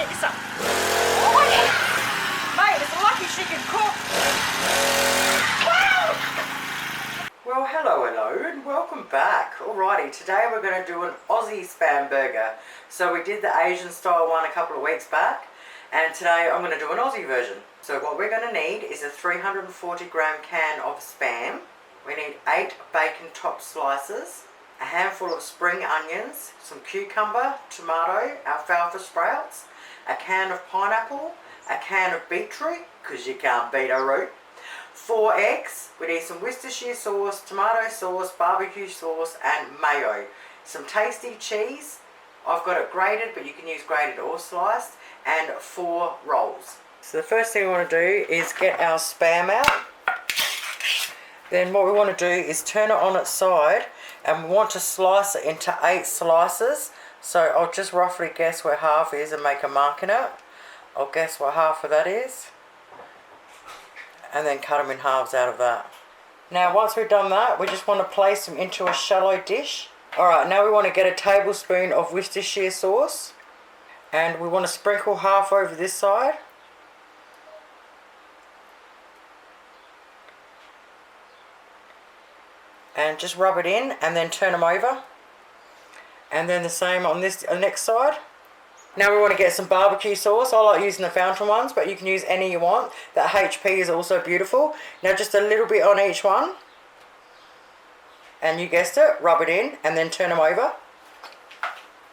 get you some. Oh, yeah. Mate, it's lucky she can cook. Wow. Well, hello, and welcome back. Alrighty, today we're going to do an Aussie spam burger. So we did the Asian style one a couple of weeks back, and today I'm going to do an Aussie version. So what we're going to need is a 340 gram can of spam. We need 8 bacon top slices, a handful of spring onions, some cucumber, tomato, alfalfa sprouts, a can of pineapple, a can of beetroot, because you can't beat a root, 4 eggs, we need some Worcestershire sauce, tomato sauce, barbecue sauce and mayo, some tasty cheese, I've got it grated but you can use grated or sliced, and 4 rolls. So the first thing we want to do is get our spam out. Then what we want to do is turn it on its side, and we want to slice it into 8 slices. So I'll just roughly guess where half is and make a mark in it. I'll guess what half of that is, and then cut them in halves out of that. Now once we've done that, we just want to place them into a shallow dish. Alright, now we want to get a tablespoon of Worcestershire sauce, and we want to sprinkle half over this side. And just rub it in and then turn them over, and then the same on this next side. Now we want to get some barbecue sauce. I like using the fountain ones, but you can use any you want. That HP is also beautiful. Now just a little bit on each one, and you guessed it, rub it in and then turn them over.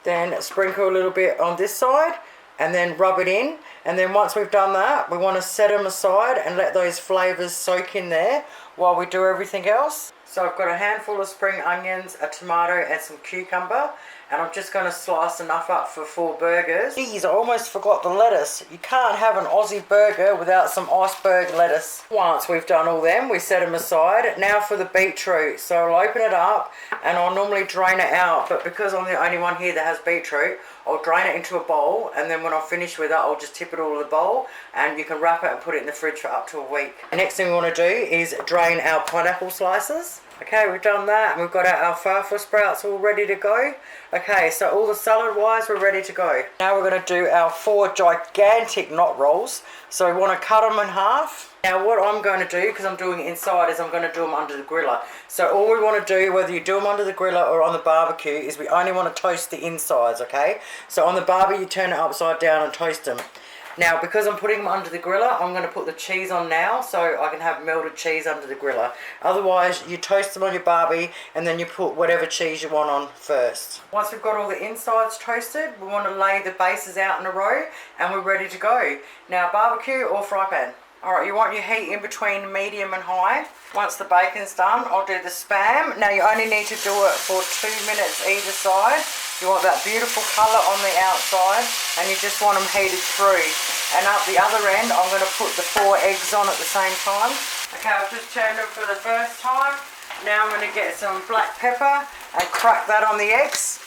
Then sprinkle a little bit on this side and then rub it in, and then once we've done that, we want to set them aside and let those flavours soak in there while we do everything else. So I've got a handful of spring onions, a tomato and some cucumber, and I'm just going to slice enough up for 4 burgers. Geez, I almost forgot the lettuce. You can't have an Aussie burger without some iceberg lettuce. Once we've done all them, we set them aside. Now for the beetroot. So I'll open it up and I'll normally drain it out, but because I'm the only one here that has beetroot, I'll drain it into a bowl, and then when I'm finished with it, I'll just tip it all in the bowl, and you can wrap it and put it in the fridge for up to a week. The next thing we want to do is drain our pineapple slices. Okay, we've done that, and we've got our alfalfa sprouts all ready to go. Okay, so all the salad wise, we're ready to go. Now we're going to do our 4 gigantic knot rolls. So we want to cut them in half. Now what I'm going to do, because I'm doing it inside, is I'm going to do them under the griller. So all we want to do, whether you do them under the griller or on the barbecue, is we only want to toast the insides, okay? So on the barbie, you turn it upside down and toast them. Now, because I'm putting them under the griller, I'm going to put the cheese on now so I can have melted cheese under the griller. Otherwise, you toast them on your barbie and then you put whatever cheese you want on first. Once we've got all the insides toasted, we want to lay the bases out in a row and we're ready to go. Now, barbecue or fry pan? Alright, you want your heat in between medium and high. Once the bacon's done, I'll do the spam. Now you only need to do it for 2 minutes either side. You want that beautiful colour on the outside, and you just want them heated through. And up the other end, I'm going to put the 4 eggs on at the same time. Okay, I've just turned them for the first time. Now I'm going to get some black pepper and crack that on the eggs.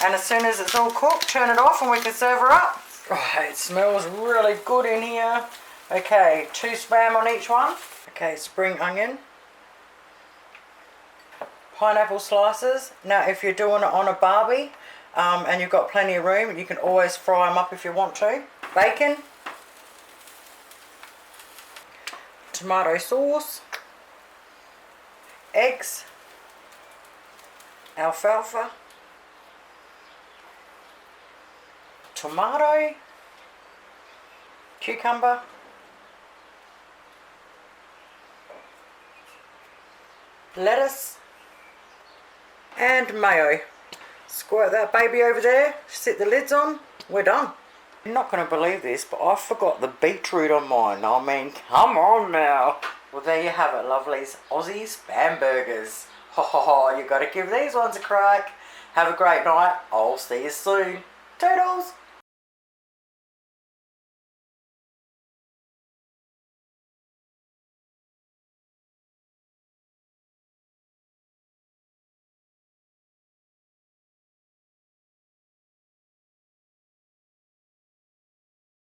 And as soon as it's all cooked, turn it off and we can serve her up. Oh, it smells really good in here. Okay, 2 spam on each one. Okay, spring onion. Pineapple slices. Now if you're doing it on a barbie and you've got plenty of room, you can always fry them up if you want to. Bacon. Tomato sauce. Eggs. Alfalfa. Tomato. Cucumber. Lettuce and mayo. Squirt that baby over there, sit the lids on, we're done. You're not going to believe this, but I forgot the beetroot on mine. I mean, come on now. Well, there you have it, lovelies. Aussie spam burgers. Ho ho ho, you've got to give these ones a crack. Have a great night. I'll see you soon. Toodles.